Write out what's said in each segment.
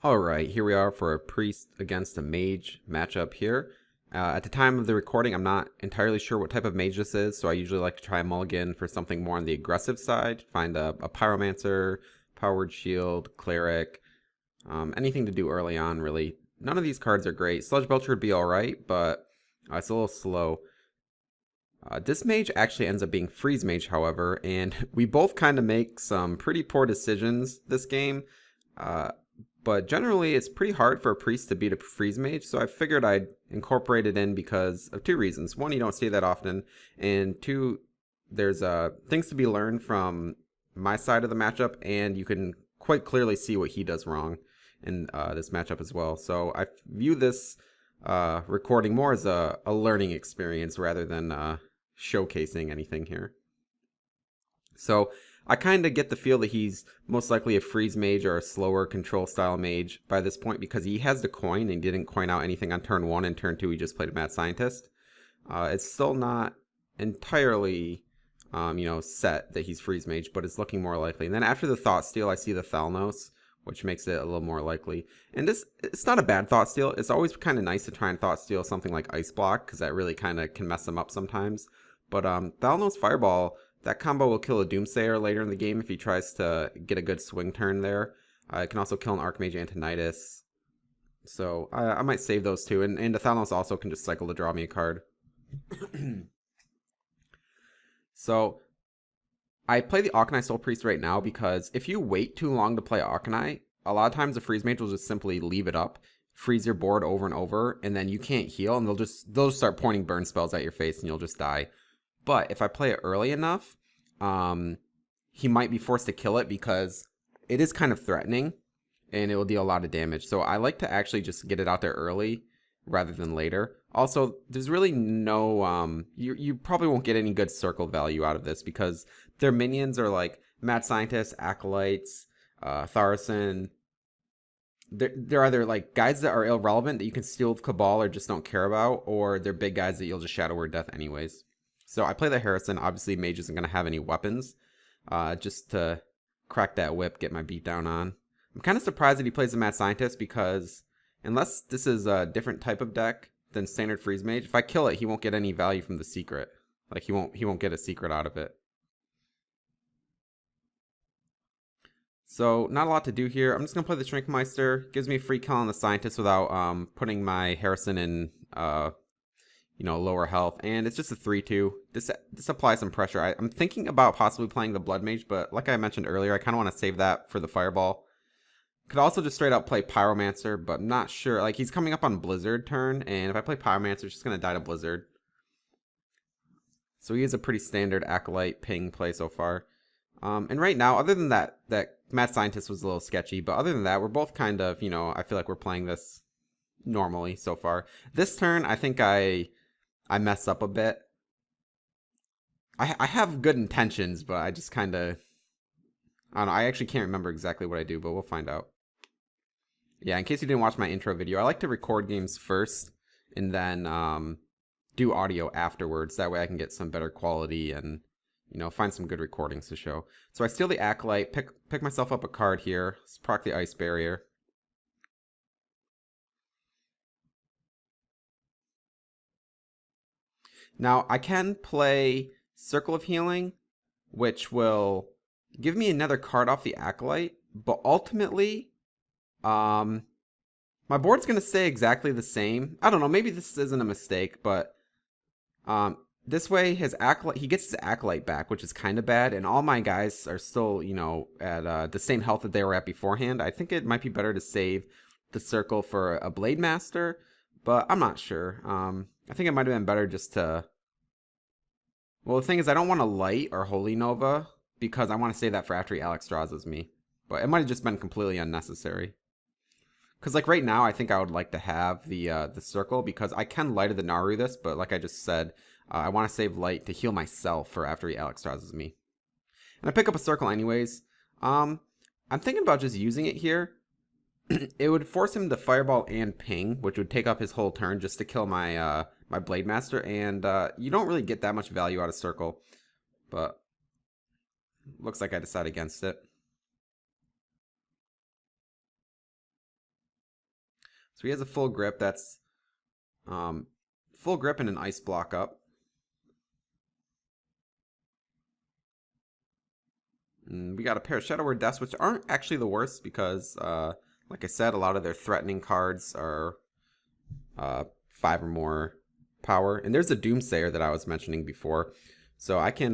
Alright, here we are for a priest against a mage matchup here. At the time of the recording, I'm not entirely sure what type of mage this is, so I usually like to try a mulligan for something more on the aggressive side. Find a pyromancer, powered shield, cleric, anything to do early on, really. None of these cards are great. Sludge Belcher would be alright, but it's a little slow. This mage actually ends up being freeze mage, however, and we both kind of make some pretty poor decisions this game. But generally, it's pretty hard for a priest to beat a freeze mage, so I figured I'd incorporate it in because of two reasons. One, you don't see that often, and two, there's things to be learned from my side of the matchup, and you can quite clearly see what he does wrong in this matchup as well. So I view this recording more as a learning experience rather than showcasing anything here. So I kind of get the feel that he's most likely a freeze mage or a slower control style mage by this point because he has the coin and didn't coin out anything on turn 1, and turn 2 he just played a mad scientist. It's still not entirely set that he's freeze mage, but it's looking more likely. And then after the thought steal, I see the Thalnos, which makes it a little more likely. And it's not a bad thought steal. It's always kind of nice to try and thought steal something like Ice Block because that really kind of can mess him up sometimes. But Thalnos Fireball, that combo will kill a Doomsayer later in the game if he tries to get a good swing turn there. It can also kill an Archmage Antonidas. So I might save those two. And the Thalnos also can just cycle to draw me a card. So I play the Auchenai Soul Priest right now because if you wait too long to play Auchenai, a lot of times the freeze mage will just simply leave it up, freeze your board over and over, and then you can't heal, and they'll just start pointing burn spells at your face and you'll just die. But if I play it early enough, he might be forced to kill it because it is kind of threatening and it will deal a lot of damage. So I like to actually just get it out there early rather than later. Also, there's really no, you probably won't get any good circle value out of this because their minions are like Mad Scientists, Acolytes, Tharson. They're either like guys that are irrelevant that you can steal with Cabal or just don't care about, or they're big guys that you'll just Shadow Word Death anyways. So I play the Harrison. Obviously, Mage isn't going to have any weapons. Just to crack that whip, get my beat down on. I'm kind of surprised that he plays the Mad Scientist because unless this is a different type of deck than standard Freeze Mage, if I kill it, he won't get any value from the secret. Like he won't get a secret out of it. So not a lot to do here. I'm just gonna play the Shrinkmeister. Gives me a free kill on the Scientist without putting my Harrison in lower health, and it's just a 3/2. This applies some pressure. I'm thinking about possibly playing the Blood Mage, but like I mentioned earlier, I kind of want to save that for the Fireball. Could also just straight up play Pyromancer, but I'm not sure. Like he's coming up on Blizzard turn, and if I play Pyromancer, it's just gonna die to Blizzard. So he is a pretty standard Acolyte ping play so far. And right now, other than that Mad Scientist was a little sketchy, but other than that, we're both kind of, I feel like we're playing this normally so far. This turn, I think I mess up a bit. I have good intentions, but I just kind of, I don't know, I actually can't remember exactly what I do, but we'll find out. Yeah, in case you didn't watch my intro video, I like to record games first and then do audio afterwards. That way I can get some better quality and, find some good recordings to show. So I steal the Acolyte, pick myself up a card here, let's proc the Ice Barrier. Now, I can play Circle of Healing, which will give me another card off the Acolyte, but ultimately, my board's going to stay exactly the same. I don't know, maybe this isn't a mistake, but this way his Acolyte, he gets his Acolyte back, which is kind of bad, and all my guys are still, at the same health that they were at beforehand. I think it might be better to save the Circle for a Blade Master, but I'm not sure. I think it might have been better just to... Well, the thing is, I don't want to Light or Holy Nova because I want to save that for after he Alex draws me. But it might have just been completely unnecessary. Because like right now, I think I would like to have the Circle because I can Light of the Naru this, but like I just said, I want to save Light to heal myself for after he Alex draws me. And I pick up a Circle anyways. I'm thinking about just using it here. It would force him to Fireball and Ping, which would take up his whole turn just to kill my my Blade Master, and you don't really get that much value out of Circle, but looks like I decided against it. So he has a full grip. That's full grip and an ice block up. And we got a pair of Shadow Word Deaths, which aren't actually the worst because, like I said, a lot of their threatening cards are 5 or more power. And there's a Doomsayer that I was mentioning before. So I can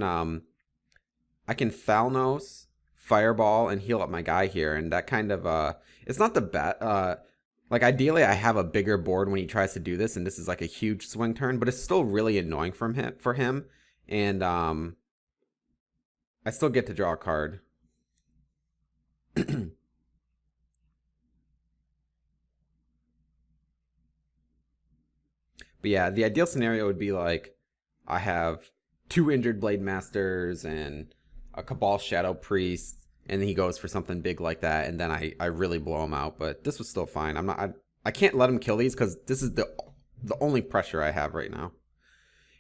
Thalnos, Fireball, and heal up my guy here. And that kind of, it's not the best. Like, ideally, I have a bigger board when he tries to do this, and this is like a huge swing turn, but it's still really annoying for him. And, I still get to draw a card. But yeah, the ideal scenario would be like, I have 2 Injured Blade Masters and a Cabal Shadow Priest, and then he goes for something big like that, and then I really blow him out. But this was still fine. I can't let him kill these because this is the only pressure I have right now.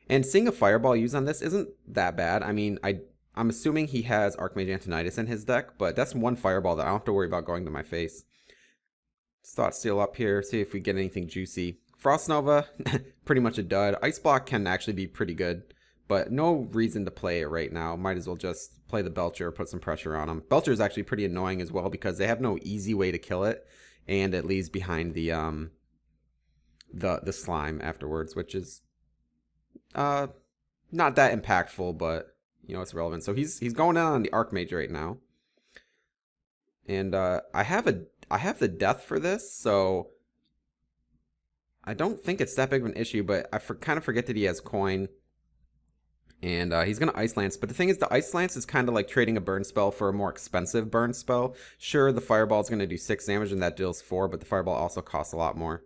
And seeing a Fireball used on this isn't that bad. I mean, I'm assuming he has Archmage Antonidas in his deck, but that's one Fireball that I don't have to worry about going to my face. Let's Thought Steal up here, see if we get anything juicy. Frost Nova, pretty much a dud. Ice Block can actually be pretty good, but no reason to play it right now. Might as well just play the Belcher, put some pressure on him. Belcher is actually pretty annoying as well because they have no easy way to kill it, and it leaves behind the slime afterwards, which is not that impactful, but you know, it's relevant. So he's going in on the Archmage right now. And I have the death for this, so I don't think it's that big of an issue, but I kind of forget that he has coin. And he's going to Ice Lance. But the thing is, the Ice Lance is kind of like trading a burn spell for a more expensive burn spell. Sure, the Fireball is going to do 6 damage and that deals 4, but the Fireball also costs a lot more.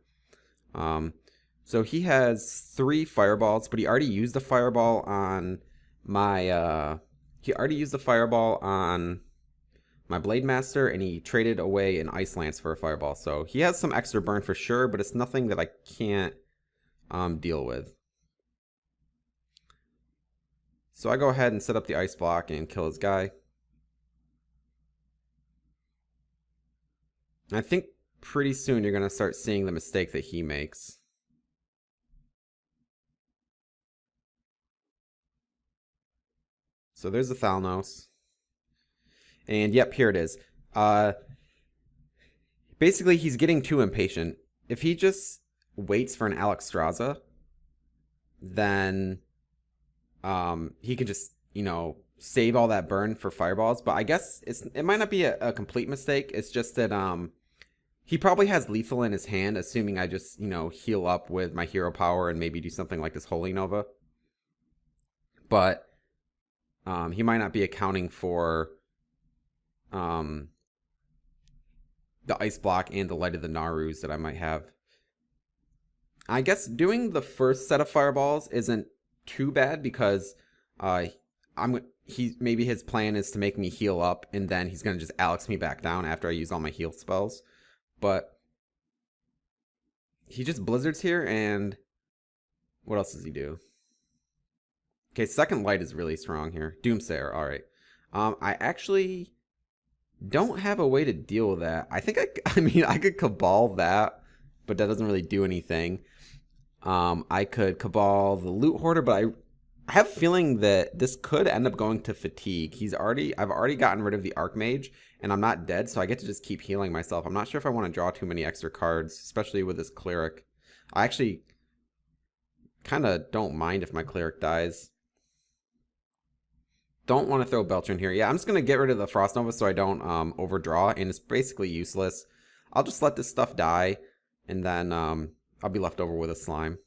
So he has 3 Fireballs, but he already used a Fireball on my... my Blade Master, and he traded away an Ice Lance for a Fireball. So he has some extra burn for sure, but it's nothing that I can't deal with. So I go ahead and set up the Ice Block and kill his guy. I think pretty soon you're going to start seeing the mistake that he makes. So there's the Thalnos. And yep, here it is. Basically, he's getting too impatient. If he just waits for an Alexstrasza, then he could just, you know, save all that burn for Fireballs. But I guess it might not be a complete mistake. It's just that he probably has lethal in his hand, assuming I just, you know, heal up with my hero power and maybe do something like this Holy Nova. But he might not be accounting for the Ice Block and the Light of the Narus that I might have. I guess doing the first set of Fireballs isn't too bad because maybe his plan is to make me heal up and then he's gonna just Alex me back down after I use all my heal spells. But he just Blizzards here, and what else does he do? Okay, second Light is really strong here. Doomsayer, alright. I actually don't have a way to deal with that. I think I mean, I could Cabal that, but that doesn't really do anything. I could Cabal the Loot Hoarder, but I have a feeling that this could end up going to Fatigue. I've already gotten rid of the Archmage, and I'm not dead, so I get to just keep healing myself. I'm not sure if I want to draw too many extra cards, especially with this Cleric. I actually kind of don't mind if my Cleric dies. Don't want to throw Belcher in here. Yeah, I'm just going to get rid of the Frost Nova so I don't overdraw, and it's basically useless. I'll just let this stuff die, and then I'll be left over with a Slime.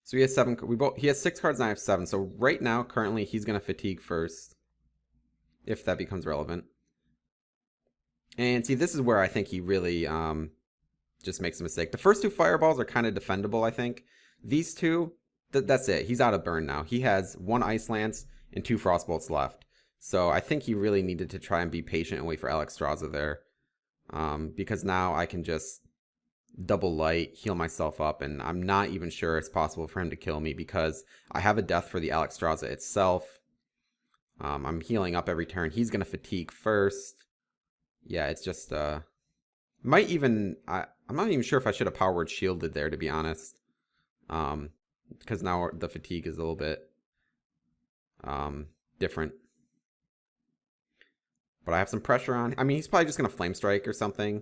So he has 7. He has 6 cards and I have 7. So right now, currently, he's going to Fatigue first, if that becomes relevant. And see, this is where I think he really just makes a mistake. The first 2 Fireballs are kind of defendable, I think. These 2, that's it. He's out of burn now. He has 1 Ice Lance and 2 Frostbolts left. So I think he really needed to try and be patient and wait for Alexstrasza there. Because now I can just double light, heal myself up, and I'm not even sure it's possible for him to kill me because I have a death for the Alexstrasza itself. I'm healing up every turn. He's going to Fatigue first. Yeah, it's just Might even, I'm not even sure if I should have power word shielded there, to be honest. Because now the fatigue is a little bit different. But I have some pressure on. I mean, he's probably just going to Flame Strike or something.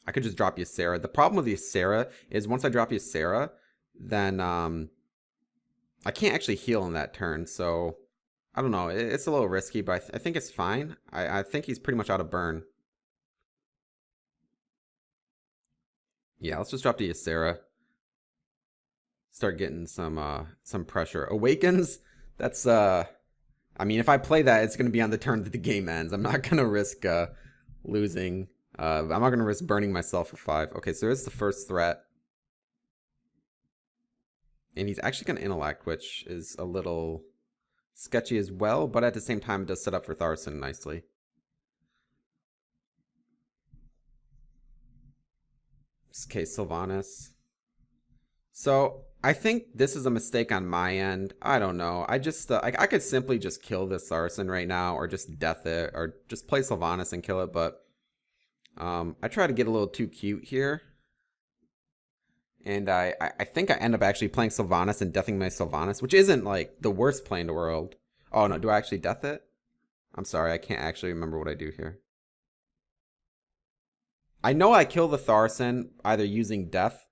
I could just drop Ysera. The problem with Ysera is once I drop Ysera, then I can't actually heal in that turn. So, I don't know. It's a little risky, but I think it's fine. I think he's pretty much out of burn. Yeah, let's just drop the Ysera. Start getting some pressure. Awakens, that's I mean, if I play that, it's going to be on the turn that the game ends. I'm not going to risk losing. I'm not going to risk burning myself for 5. Okay, so there's the first threat. And he's actually going to intellect, which is a little sketchy as well, but at the same time, it does set up for Tharson nicely. Okay, Sylvanas. So I think this is a mistake on my end. I don't know. I just I could simply just kill this Tharson right now, or just death it, or just play Sylvanas and kill it. But I try to get a little too cute here, and I think I end up actually playing Sylvanas and deathing my Sylvanas, which isn't like the worst play in the world. Oh no, do I actually death it? I'm sorry, I can't actually remember what I do here. I know I kill the Tharson either using death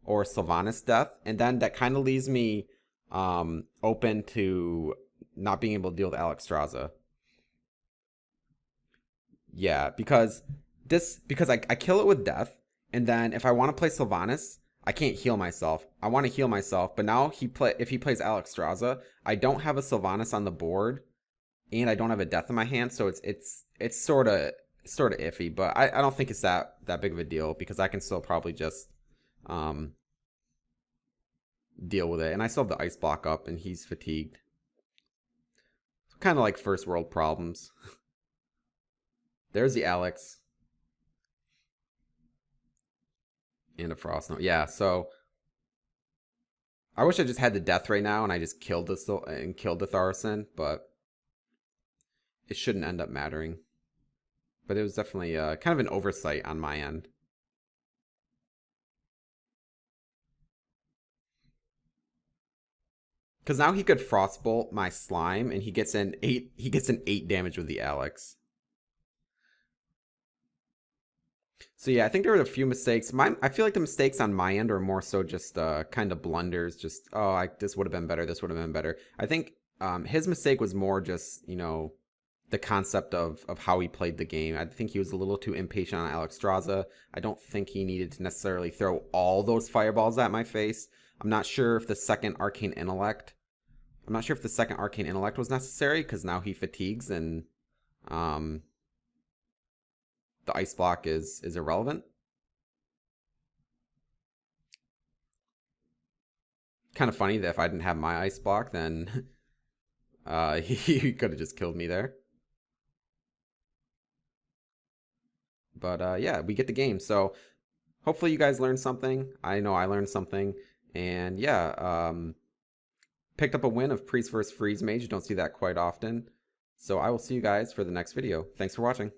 or Sylvanas death, and then that kind of leaves me open to not being able to deal with Alexstrasza. Yeah, because I kill it with death, and then if I want to play Sylvanas, I can't heal myself. I want to heal myself, but now if he plays Alexstrasza, I don't have a Sylvanas on the board, and I don't have a death in my hand, so it's sort of iffy. But I don't think it's that big of a deal because I can still probably just deal with it. And I still have the ice block up and he's fatigued. Kind of like first world problems. There's the Alex. And a Frost Note. Yeah, so I wish I just had the death right now and I just killed the Tharson, but it shouldn't end up mattering. But it was definitely kind of an oversight on my end. Because now he could Frostbolt my slime, and he gets an 8. He gets an 8 damage with the Alex. So yeah, I think there were a few mistakes. I feel like the mistakes on my end are more so just kind of blunders. Just this would have been better. This would have been better. I think his mistake was more just the concept of how he played the game. I think he was a little too impatient on Alexstrasza. I don't think he needed to necessarily throw all those fireballs at my face. I'm not sure if the second Arcane Intellect was necessary because now he fatigues and the ice block is irrelevant. Kind of funny that if I didn't have my ice block, then he could have just killed me there. But yeah, we get the game. So hopefully you guys learned something. I know I learned something. And yeah, picked up a win of Priest versus Freeze Mage. You don't see that quite often. So I will see you guys for the next video. Thanks for watching.